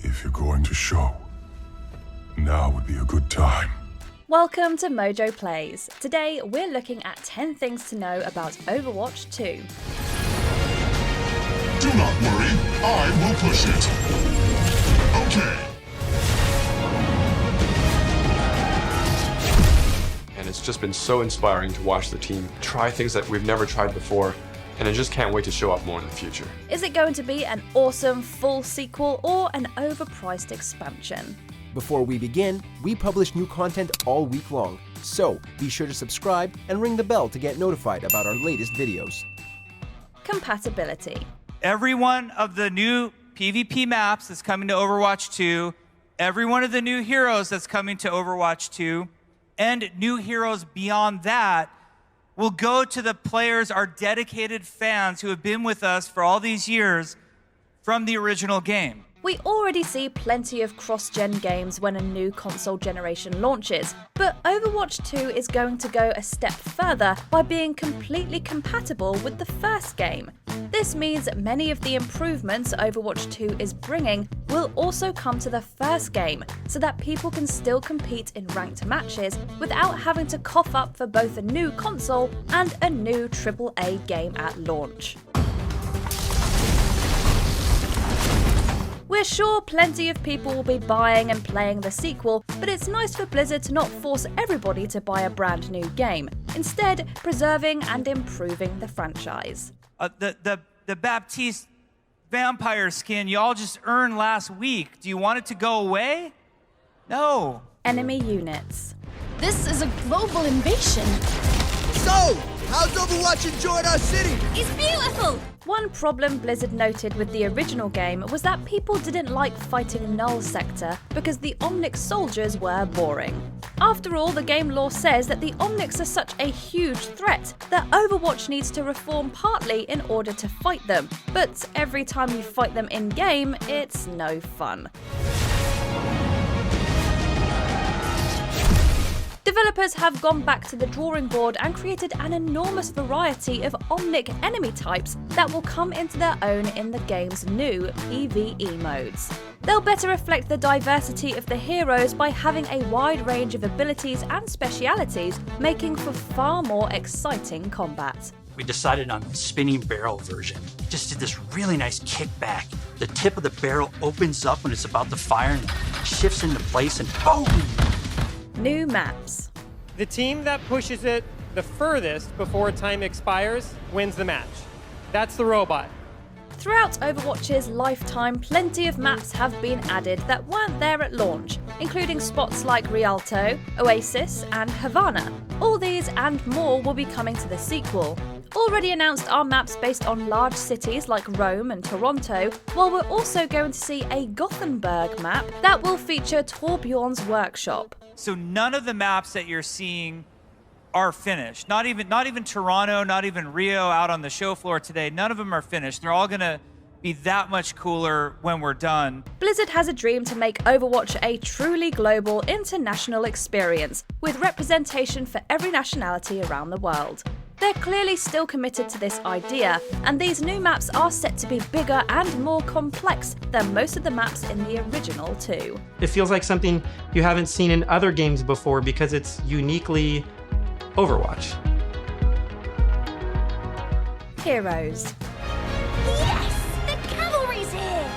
If you're going to show, now would be a good time. Welcome to MojoPlays. Today we're looking at 10 things to know about Overwatch 2. Do not worry, I will push it. Okay. And it's just been so inspiring to watch the team try things that we've never tried before, and I just can't wait to show up more in the future. Is it going to be an awesome full sequel or an overpriced expansion? Before we begin, we publish new content all week long, so be sure to subscribe and ring the bell to get notified about our latest videos. Compatibility. Every one of the new PvP maps that's coming to Overwatch 2, every one of the new heroes that's coming to Overwatch 2, and new heroes beyond that will go to the players, our dedicated fans who have been with us for all these years from the original game. We already see plenty of cross-gen games when a new console generation launches, but Overwatch 2 is going to go a step further by being completely compatible with the first game. This means many of the improvements Overwatch 2 is bringing will also come to the first game, so that people can still compete in ranked matches without having to cough up for both a new console and a new AAA game at launch. We're sure plenty of people will be buying and playing the sequel, but it's nice for Blizzard to not force everybody to buy a brand new game, instead preserving and improving the franchise. The Baptiste vampire skin y'all just earned last week, do you want it to go away? No. Enemy units. This is a global invasion. So, how's Overwatch enjoying our city? It's beautiful! One problem Blizzard noted with the original game was that people didn't like fighting Null Sector because the Omnic soldiers were boring. After all, the game lore says that the Omnics are such a huge threat that Overwatch needs to reform partly in order to fight them, but every time you fight them in-game, it's no fun. Developers have gone back to the drawing board and created an enormous variety of Omnic enemy types that will come into their own in the game's new PvE modes. They'll better reflect the diversity of the heroes by having a wide range of abilities and specialities, making for far more exciting combat. We decided on the spinning barrel version. It just did this really nice kickback. The tip of the barrel opens up when it's about to fire and shifts into place and boom! New maps. The team that pushes it the furthest before time expires wins the match. That's the robot. Throughout Overwatch's lifetime, plenty of maps have been added that weren't there at launch, including spots like Rialto, Oasis, and Havana. All these and more will be coming to the sequel. Already announced are maps based on large cities like Rome and Toronto, while we're also going to see a Gothenburg map that will feature Torbjorn's workshop. So none of the maps that you're seeing are finished. Not even Toronto, not even Rio out on the show floor today. None of them are finished. They're all gonna be that much cooler when we're done. Blizzard has a dream to make Overwatch a truly global, international experience, with representation for every nationality around the world. They're clearly still committed to this idea, and these new maps are set to be bigger and more complex than most of the maps in the original too. It feels like something you haven't seen in other games before because it's uniquely Overwatch. Heroes. Yes! The cavalry's here!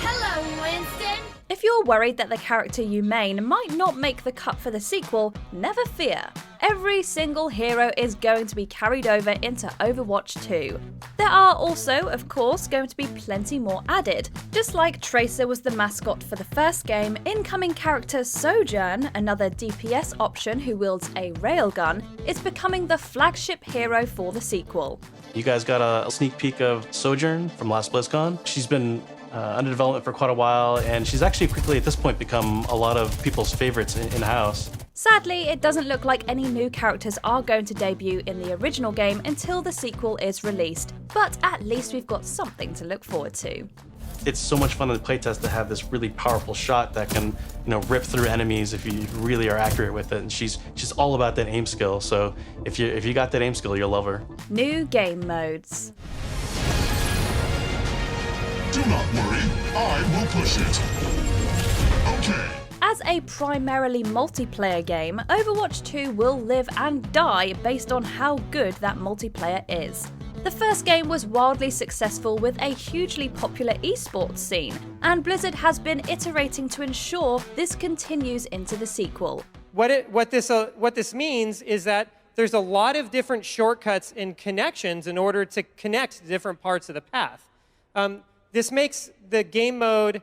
Hello, Winston! If you're worried that the character you main might not make the cut for the sequel, never fear. Every single hero is going to be carried over into Overwatch 2. There are also, of course, going to be plenty more added. Just like Tracer was the mascot for the first game, incoming character Sojourn, another DPS option who wields a railgun, is becoming the flagship hero for the sequel. You guys got a sneak peek of Sojourn from last BlizzCon. She's been under development for quite a while, and she's actually quickly at this point become a lot of people's favorites in-house. Sadly, it doesn't look like any new characters are going to debut in the original game until the sequel is released, but at least we've got something to look forward to. It's so much fun in the playtest to have this really powerful shot that can, rip through enemies if you really are accurate with it. And she's all about that aim skill. So if you got that aim skill, you'll love her. New game modes. Do not worry, I will push it. Okay. As a primarily multiplayer game, Overwatch 2 will live and die based on how good that multiplayer is. The first game was wildly successful with a hugely popular esports scene, and Blizzard has been iterating to ensure this continues into the sequel. What this means is that there's a lot of different shortcuts and connections in order to connect different parts of the path. This makes the game mode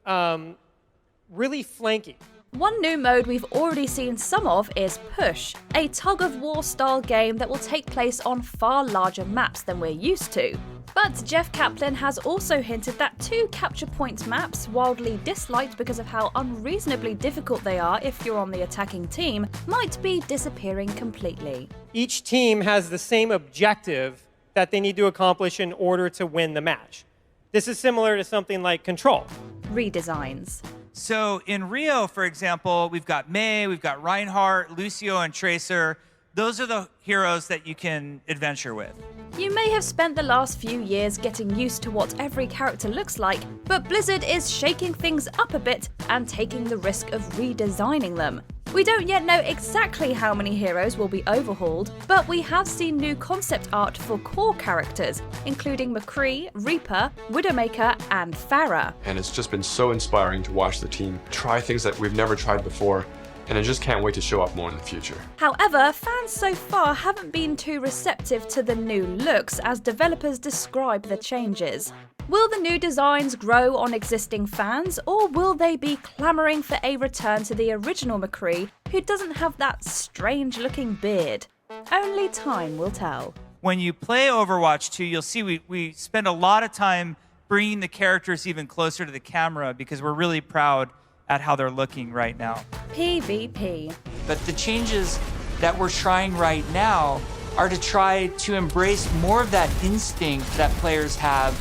really flanky. One new mode we've already seen some of is Push, a tug-of-war style game that will take place on far larger maps than we're used to. But Jeff Kaplan has also hinted that 2 capture point maps, wildly disliked because of how unreasonably difficult they are if you're on the attacking team, might be disappearing completely. Each team has the same objective that they need to accomplish in order to win the match. This is similar to something like Control. Redesigns. So in Rio, for example, we've got Mei, we've got Reinhardt, Lucio, and Tracer. Those are the heroes that you can adventure with. You may have spent the last few years getting used to what every character looks like, but Blizzard is shaking things up a bit and taking the risk of redesigning them. We don't yet know exactly how many heroes will be overhauled, but we have seen new concept art for core characters, including McCree, Reaper, Widowmaker, and Pharah. And it's just been so inspiring to watch the team try things that we've never tried before, and I just can't wait to show up more in the future. However, fans so far haven't been too receptive to the new looks as developers describe the changes. Will the new designs grow on existing fans, or will they be clamouring for a return to the original McCree, who doesn't have that strange-looking beard? Only time will tell. When you play Overwatch 2, you'll see we spend a lot of time bringing the characters even closer to the camera because we're really proud at how they're looking right now. PvP. But the changes that we're trying right now are to try to embrace more of that instinct that players have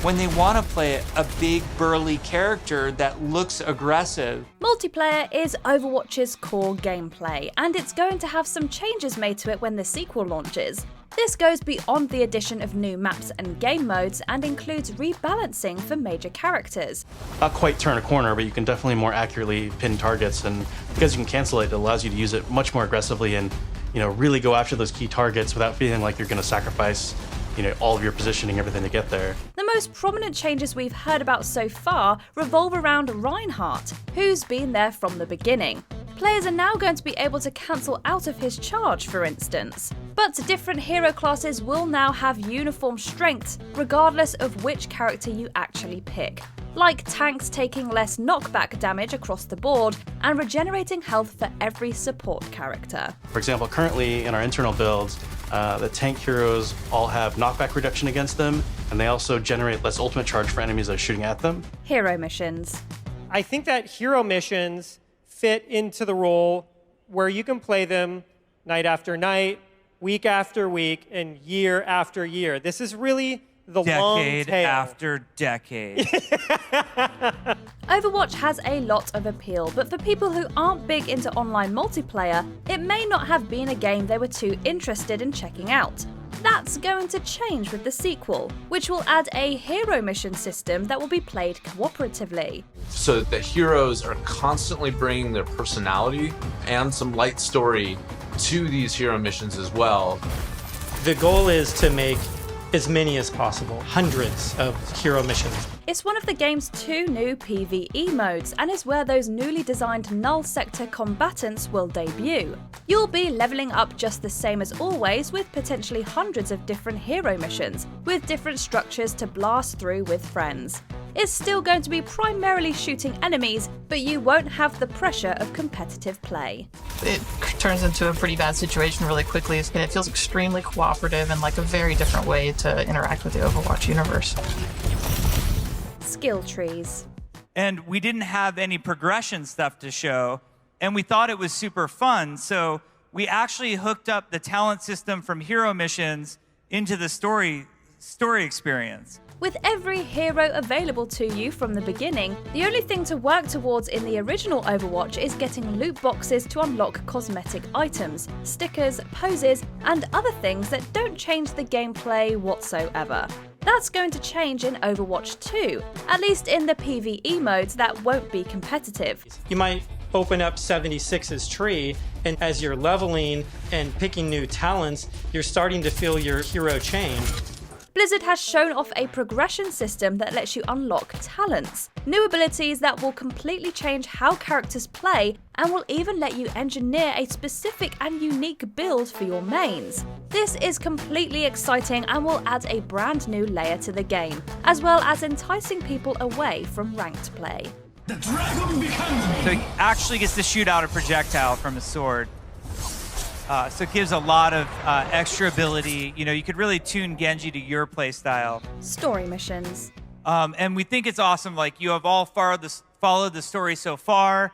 when they want to play a big, burly character that looks aggressive. Multiplayer is Overwatch's core gameplay, and it's going to have some changes made to it when the sequel launches. This goes beyond the addition of new maps and game modes and includes rebalancing for major characters. Not quite turn a corner, but you can definitely more accurately pin targets, and because you can cancel it, it allows you to use it much more aggressively and really go after those key targets without feeling like you're going to sacrifice all of your positioning, everything to get there. The most prominent changes we've heard about so far revolve around Reinhardt, who's been there from the beginning. Players are now going to be able to cancel out of his charge, for instance. But different hero classes will now have uniform strengths, regardless of which character you actually pick. Like tanks taking less knockback damage across the board and regenerating health for every support character. For example, currently in our internal builds, the tank heroes all have knockback reduction against them, and they also generate less ultimate charge for enemies that are shooting at them. Hero missions. I think that hero missions fit into the role where you can play them night after night, week after week, and year after year. This is really the long tail. Decade after decade. Overwatch has a lot of appeal, but for people who aren't big into online multiplayer, it may not have been a game they were too interested in checking out. That's going to change with the sequel, which will add a hero mission system that will be played cooperatively. So that the heroes are constantly bringing their personality and some light story to these hero missions as well. The goal is to make as many as possible, hundreds of hero missions. It's one of the game's 2 new PvE modes and is where those newly designed null sector combatants will debut. You'll be leveling up just the same as always with potentially hundreds of different hero missions, with different structures to blast through with friends. It's still going to be primarily shooting enemies, but you won't have the pressure of competitive play. It turns into a pretty bad situation really quickly, and it feels extremely cooperative and like a very different way to interact with the Overwatch universe. Skill trees. And we didn't have any progression stuff to show, and we thought it was super fun, so we actually hooked up the talent system from hero missions into the story story experience. With every hero available to you from the beginning, the only thing to work towards in the original Overwatch is getting loot boxes to unlock cosmetic items, stickers, poses, and other things that don't change the gameplay whatsoever. That's going to change in Overwatch 2, at least in the PvE modes that won't be competitive. You might open up 76's tree, and as you're leveling and picking new talents, you're starting to feel your hero change. Blizzard has shown off a progression system that lets you unlock talents, new abilities that will completely change how characters play and will even let you engineer a specific and unique build for your mains. This is completely exciting and will add a brand new layer to the game, as well as enticing people away from ranked play. So he actually gets to shoot out a projectile from his sword. So it gives a lot of extra ability. You know, you could really tune Genji to your playstyle. Story missions. And we think it's awesome. Like, you have all followed the story so far.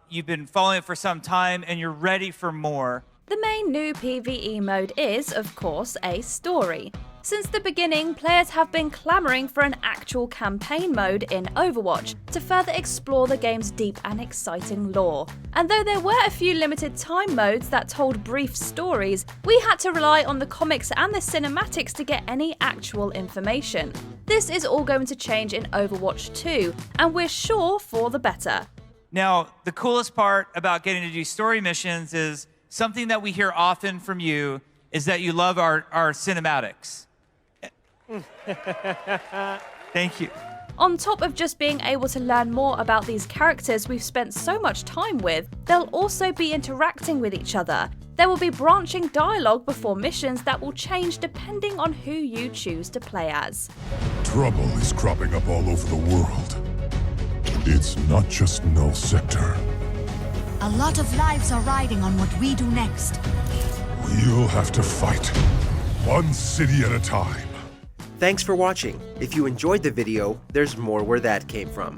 You've been following it for some time, and you're ready for more. The main new PvE mode is, of course, a story. Since the beginning, players have been clamoring for an actual campaign mode in Overwatch to further explore the game's deep and exciting lore. And though there were a few limited time modes that told brief stories, we had to rely on the comics and the cinematics to get any actual information. This is all going to change in Overwatch 2, and we're sure for the better. Now, the coolest part about getting to do story missions is something that we hear often from you is that you love our cinematics. Thank you. On top of just being able to learn more about these characters we've spent so much time with, they'll also be interacting with each other. There will be branching dialogue before missions that will change depending on who you choose to play as. Trouble is cropping up all over the world. It's not just Null Sector. A lot of lives are riding on what we do next. We'll have to fight, one city at a time. Thanks for watching. If you enjoyed the video, there's more where that came from.